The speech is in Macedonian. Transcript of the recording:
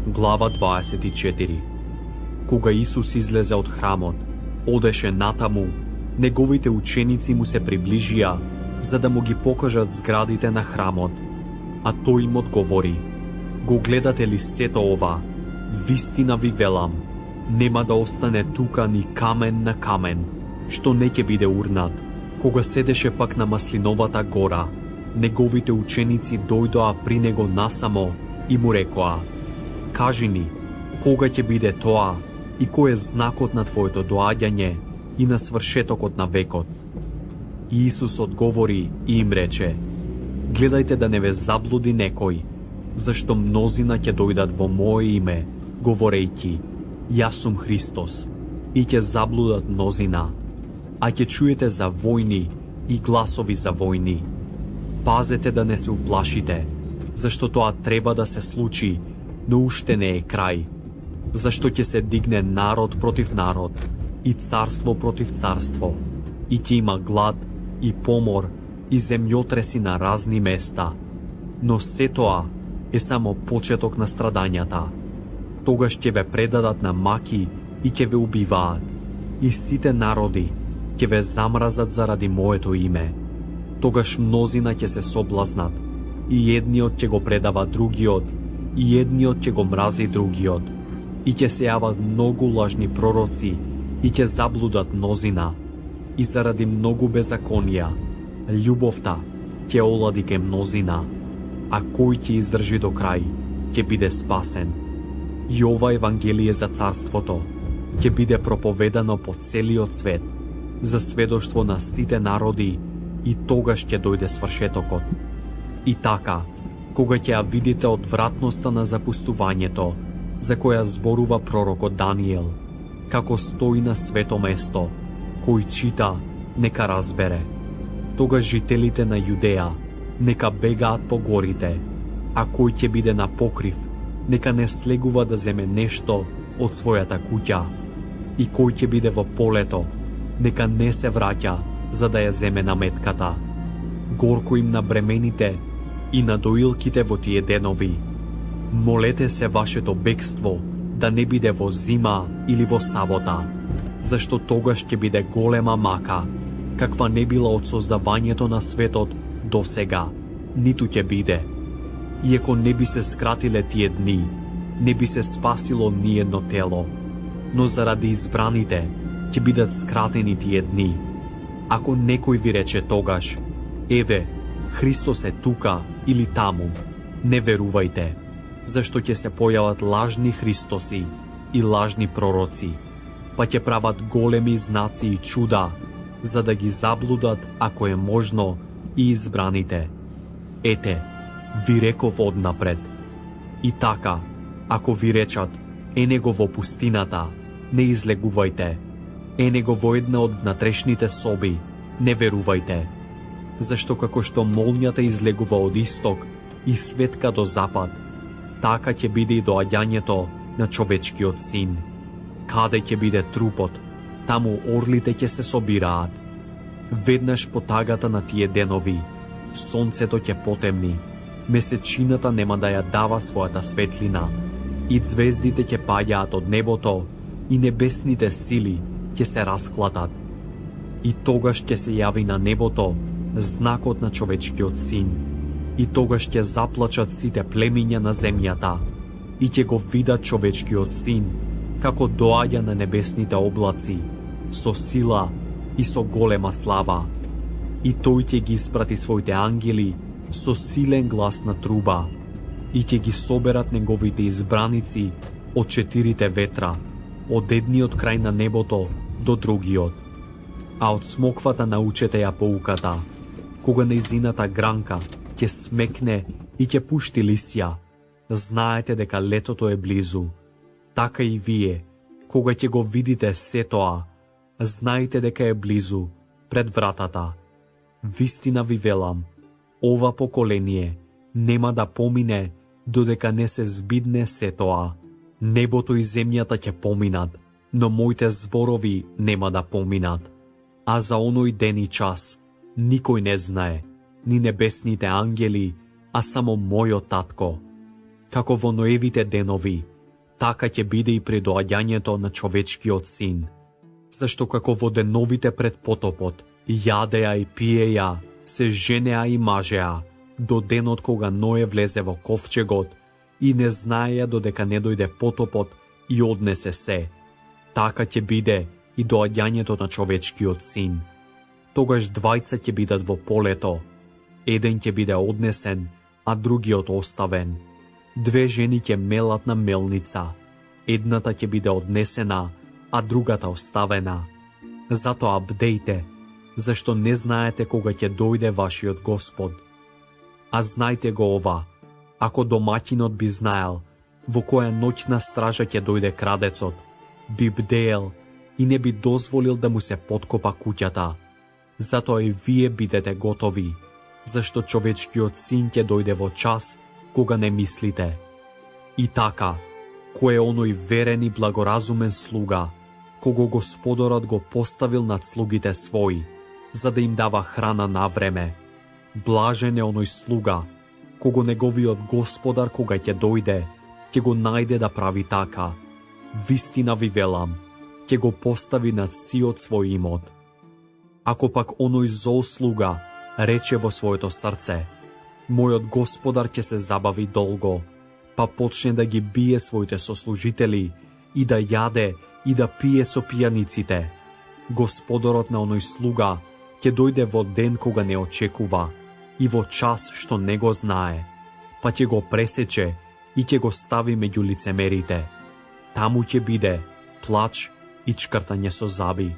Глава 24. Кога Исус излезе од храмот, одеше натаму, неговите ученици му се приближија, за да му ги покажат зградите на храмот. А тој им одговори: го гледате ли сето ова? Вистина ви велам, нема да остане тука ни камен на камен, што не ќе биде урнат. Кога седеше пак на Маслиновата гора, неговите ученици дојдоа при него насамо и му рекоа: кажи ни, кога ќе биде тоа и кој е знакот на твоето доаѓање и на свршетокот на векот? И Исус одговори и им рече: гледајте да не ве заблуди некој, зашто мнозина ќе дојдат во мое име, говорејќи: јас сум Христос, и ќе заблудат мнозина. А ќе чуете за војни и гласови за војни. Пазете да не се уплашите, зашто тоа треба да се случи, но уште не е крај. Зашто ќе се дигне народ против народ и царство против царство, и ќе има глад и помор и земјотреси на разни места. Но се тоа е само почеток на страдањата. Тогаш ќе ве предадат на маки и ќе ве убиваат, и сите народи ќе ве замразат заради моето име. Тогаш мнозина ќе се соблазнат, и едниот ќе го предава другиот, и едниот ќе го мрази другиот, и ќе се јават многу лажни пророци, и ќе заблудат мнозина, и заради многу беззаконија, љубовта ќе олади ке мнозина, а кој ќе издржи до крај, ќе биде спасен. И ова Евангелие за царството ќе биде проповедано по целиот свет, за сведоштво на сите народи, и тогаш ќе дојде свршетокот. И така, кога ќе ја видите одвратноста на запустувањето, за која зборува пророкот Даниел, како стои на свето место, кој чита, нека разбере. Тогаш жителите на Јудеја нека бегаат по горите, а кој ќе биде на покрив, нека не слегува да земе нешто од својата куќа, и кој ќе биде во полето, нека не се враќа за да ја земе наметката. Горко им на бремените и на доилките во тие денови. Молете се вашето бегство да не биде во зима или во сабота, зашто тогаш ќе биде голема мака, каква не била од создавањето на светот до сега, ниту ќе биде. Иако не би се скратиле тие дни, не би се спасило ни едно тело, но заради избраните ќе бидат скратени тие дни. Ако некој ви рече тогаш: еве, Христос е тука или таму, не верувајте, зашто ќе се појават лажни Христоси и лажни пророци, па ќе прават големи знаци и чуда, за да ги заблудат, ако е можно, и избраните. Ете, ви реков однапред. И така, ако ви речат: ене го во пустината, не излегувајте, ене го во една од внатрешните соби, не верувајте. Зашто како што молњата излегува од исток и светка до запад, така ќе биде и доаѓањето на човечкиот син. Каде ќе биде трупот, таму орлите ќе се собираат. Веднаш по тагата на тие денови, сонцето ќе потемни, месечината нема да ја дава својата светлина, и звездите ќе паѓаат од небото, и небесните сили ќе се расклатат. И тогаш ќе се јави на небото знакот на човечкиот син, и тогаш ќе заплачат сите племиња на земјата, и ќе го видат човечкиот син, како доаѓа на небесните облаци, со сила и со голема слава. И тој ќе ги испрати своите ангели со силен глас на труба, и ќе ги соберат неговите избраници од четирите ветра, од едниот крај на небото до другиот. А од смоквата научете ја поуката: кога нејзината гранка ќе смекне и ќе пушти лисја, знаете дека летото е близу. Така и вие, кога ќе го видите се тоа, знаете дека е близу, пред вратата. Вистина ви велам, ова поколение нема да помине додека не се збидне се тоа. Небото и земјата ќе поминат, но моите зборови нема да поминат. А за оној ден и час никој не знае, ни небесните ангели, а само мојот татко. Како во Ноевите денови, Така ќе биде и при доаѓањето на човечкиот син. Зашто како во деновите пред потопот, јадеа и пиеја, се женеа и мажеа, до денот кога Ное влезе во ковчегот и не знаеја додека не дојде потопот и однесе се. Така ќе биде и доаѓањето на човечкиот син. Тогаш двајца ќе бидат во полето, еден ќе биде однесен, а другиот оставен. Две жени ќе мелат на мелница, едната ќе биде однесена, а другата оставена. Затоа бдејте, зашто не знаете кога ќе дојде вашиот Господ. А знајте го ова, ако домаќинот би знаел во која ноќна стража ќе дојде крадецот, би бдеел и не би дозволил да му се поткопа куќата. Затоа и вие бидете готови, зашто човечкиот син ќе дојде во час кога не мислите. И така, кој е оној верен и благоразумен слуга, кого Господорот го поставил над слугите своји, за да им дава храна на време. Блажен е оној слуга, кого неговиот Господар кога ќе дојде, ќе го најде да прави така. Вистина ви велам, ќе го постави над сиот свој имот. Ако пак оној зол слуга рече во своето срце, мојот Господар ќе се забави долго, па почне да ги бие своите сослужители и да јаде и да пие со пијаниците, Господарот на оној слуга ќе дојде во ден кога не очекува и во час што не го знае, па ќе го пресече и ќе го стави меѓу лицемерите. Таму ќе биде плач и чкртање со заби.